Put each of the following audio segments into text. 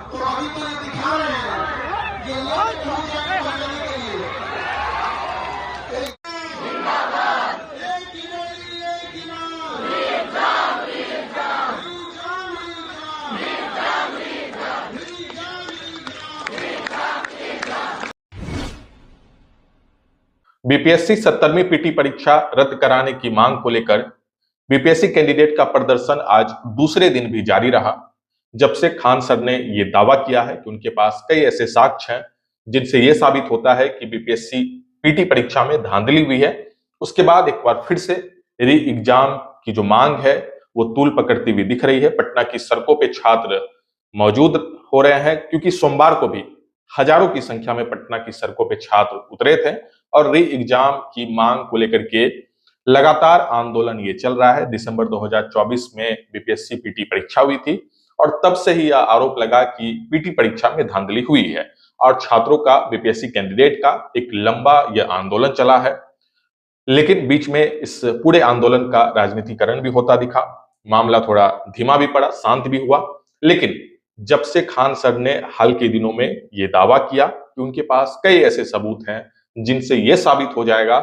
तो अभी तो ये दिखा रहे हैं ये लोग हो जाए बनाने के लिए बीपीएससी 70वीं पीटी परीक्षा रद्द कराने की मांग को लेकर बीपीएससी कैंडिडेट का प्रदर्शन आज दूसरे दिन भी जारी रहा। जब से खान सर ने यह दावा किया है कि उनके पास कई ऐसे साक्ष्य हैं जिनसे यह साबित होता है कि बीपीएससी पीटी परीक्षा में धांधली हुई है, उसके बाद एक बार फिर से री एग्जाम की जो मांग है वो तूल पकड़ती हुई दिख रही है। पटना की सड़कों पे छात्र मौजूद हो रहे हैं क्योंकि सोमवार को भी हजारों की संख्या में पटना की सड़कों पे छात्र उतरे थे और री एग्जाम की मांग को लेकर के लगातार आंदोलन ये चल रहा है। दिसंबर 2024 में बीपीएससी पीटी परीक्षा हुई थी और तब से ही यह आरोप लगा कि पीटी परीक्षा में धांधली हुई है और छात्रों का, बीपीएससी कैंडिडेट का एक लंबा यह आंदोलन चला है। लेकिन बीच में इस पूरे आंदोलन का राजनीतिकरण भी होता दिखा, मामला थोड़ा धीमा भी पड़ा, शांत भी हुआ। लेकिन जब से खान सर ने हाल के दिनों में ये दावा किया कि उनके पास कई ऐसे सबूत हैं जिनसे यह साबित हो जाएगा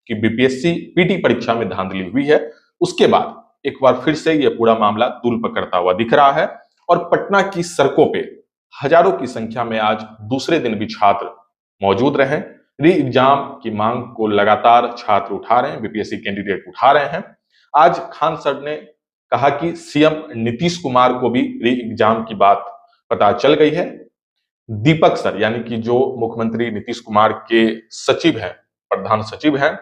कि बीपीएससी पीटी परीक्षा में धांधली हुई है, उसके बाद एक बार फिर से यह पूरा मामला तूल पकड़ता हुआ दिख रहा है और पटना की सड़कों पे हजारों की संख्या में आज दूसरे दिन भी छात्र मौजूद रहे। री एग्जाम की मांग को लगातार छात्र उठा रहे हैं, बीपीएससी कैंडिडेट उठा रहे हैं। आज खान सर ने कहा कि सीएम नीतीश कुमार को भी री एग्जाम की बात पता चल गई है। दीपक सर यानी कि जो मुख्यमंत्री नीतीश कुमार के सचिव हैं, प्रधान सचिव हैं,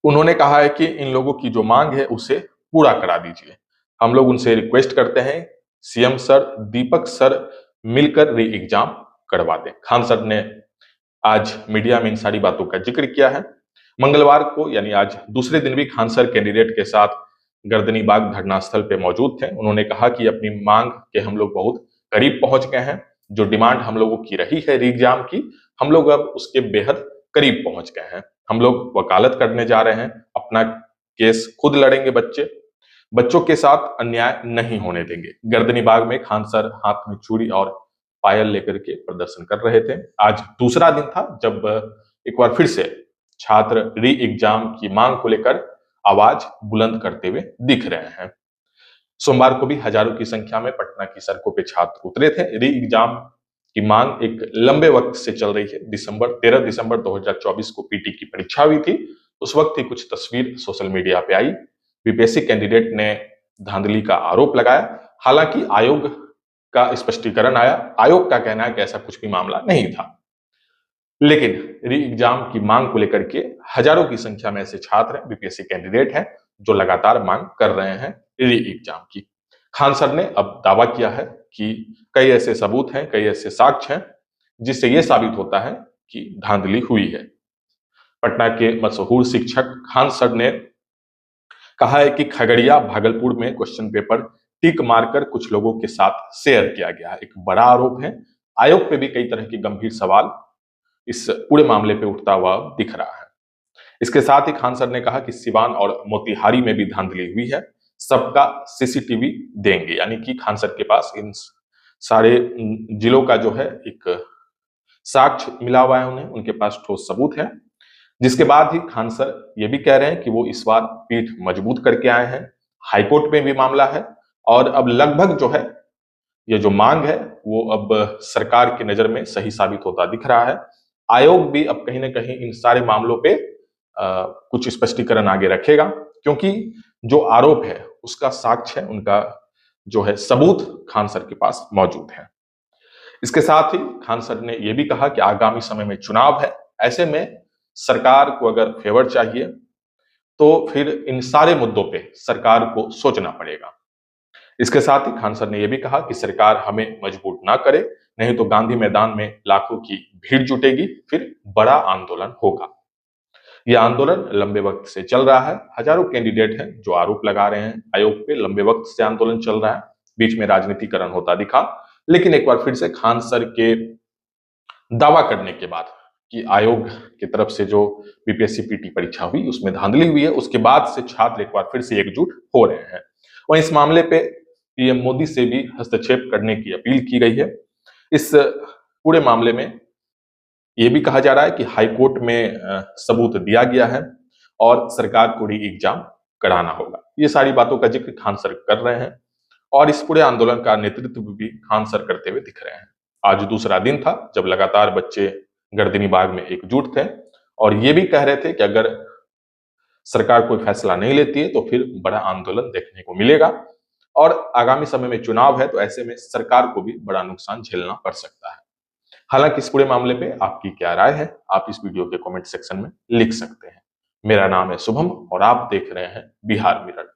उन्होंने कहा है कि इन लोगों की जो मांग है उसे पूरा करा दीजिए। हम लोग उनसे रिक्वेस्ट करते हैं सीएम सर, दीपक सर मिलकर री एग्जाम करवा दें। खान सर ने आज मीडिया में इन सारी बातों का जिक्र किया है। मंगलवार को यानी आज दूसरे दिन भी खान सर कैंडिडेट के साथ गर्दनी बाग धरना स्थल पे मौजूद थे। उन्होंने कहा कि अपनी मांग के हम लोग बहुत करीब पहुंच गए हैं, जो डिमांड हम लोगों की रही है री एग्जाम की, हम लोग अब उसके बेहद करीब पहुंच गए हैं। हम लोग वकालत करने जा रहे हैं, अपना केस खुद लड़ेंगे, बच्चों के साथ अन्याय नहीं होने देंगे। गर्दनी बाग में खान सर हाथ में चूड़ी और पायल लेकर के प्रदर्शन कर रहे थे। आज दूसरा दिन था जब एक बार फिर से छात्र री एग्जाम की मांग को लेकर आवाज बुलंद करते हुए दिख रहे हैं। सोमवार को भी हजारों की संख्या में पटना की सड़कों पे छात्र उतरे थे। री एग्जाम की मांग एक लंबे वक्त से चल रही है। 13 दिसंबर 2024 को पीटी की परीक्षा हुई थी। उस वक्त ही कुछ तस्वीर सोशल मीडिया पे आई। बीपीएससी कैंडिडेट ने धांधली का आरोप लगाया। हालांकि आयोग का स्पष्टीकरण आया। आयोग का कहना है कि ऐसा कुछ भी मामला नहीं था, लेकिन री एग्जाम की मांग को लेकर के हजारों की संख्या में ऐसे छात्र हैं, बीपीएससी कैंडिडेट हैं, जो लगातार मांग कर रहे हैं री एग्जाम की। खान सर ने अब दावा किया है कि कई ऐसे सबूत हैं, कई ऐसे साक्ष्य हैं जिससे यह साबित होता है कि धांधली हुई है। पटना के मशहूर शिक्षक खान सर ने कहा है कि खगड़िया, भागलपुर में क्वेश्चन पेपर टिक मारकर कुछ लोगों के साथ शेयर किया गया, एक बड़ा आरोप है। आयोग पे भी कई तरह के गंभीर सवाल इस पूरे मामले पे उठता हुआ दिख रहा है। इसके साथ ही खान सर ने कहा कि सिवान और मोतिहारी में भी धांधली हुई है, सबका सीसीटीवी देंगे। यानी कि खान सर के पास इन सारे जिलों का जो है एक साक्ष्य मिला हुआ है, उन्हें उनके पास ठोस सबूत है। जिसके बाद ही खान सर ये भी कह रहे हैं कि वो इस बार पीठ मजबूत करके आए हैं। हाईकोर्ट में भी मामला है और अब लगभग जो है ये जो मांग है वो अब सरकार की नजर में सही साबित होता दिख रहा है। आयोग भी अब कहीं ना कहीं इन सारे मामलों पे कुछ स्पष्टीकरण आगे रखेगा, क्योंकि जो आरोप है उसका साक्ष्य है, उनका जो है सबूत खान सर के पास मौजूद है। इसके साथ ही खान सर ने यह भी कहा कि आगामी समय में चुनाव है, ऐसे में सरकार को अगर फेवर चाहिए तो फिर इन सारे मुद्दों पे सरकार को सोचना पड़ेगा। इसके साथ ही खान सर ने यह भी कहा कि सरकार हमें मजबूर ना करे, नहीं तो गांधी मैदान में लाखों की भीड़ जुटेगी, फिर बड़ा आंदोलन होगा। यह आंदोलन लंबे वक्त से चल रहा है। हजारों कैंडिडेट हैं जो आरोप लगा रहे हैं आयोग पे, लंबे वक्त से आंदोलन चल रहा है। बीच में राजनीतिकरण होता दिखा, लेकिन एक बार फिर से खान सर के दावा करने के बाद कि आयोग की तरफ से जो बीपीएससी पीटी परीक्षा हुई उसमें धांधली हुई है, उसके बाद से छात्र एक बार फिर से एकजुट हो रहे हैं। वहीं इस मामले पे पीएम मोदी से भी हस्तक्षेप करने की अपील की गई है। इस पूरे मामले में ये भी कहा जा रहा है कि हाईकोर्ट में सबूत दिया गया है और सरकार को री एग्जाम कराना होगा। ये सारी बातों का जिक्र खान सर कर रहे हैं और इस पूरे आंदोलन का नेतृत्व भी खान सर करते हुए दिख रहे हैं। आज दूसरा दिन था जब लगातार बच्चे गर्दनी बाग में एकजुट थे और ये भी कह रहे थे कि अगर सरकार कोई फैसला नहीं लेती है तो फिर बड़ा आंदोलन देखने को मिलेगा और आगामी समय में चुनाव है तो ऐसे में सरकार को भी बड़ा नुकसान झेलना पड़ सकता है। हालांकि इस पूरे मामले पे आपकी क्या राय है, आप इस वीडियो के कमेंट सेक्शन में लिख सकते हैं। मेरा नाम है शुभम और आप देख रहे हैं बिहार मिरर।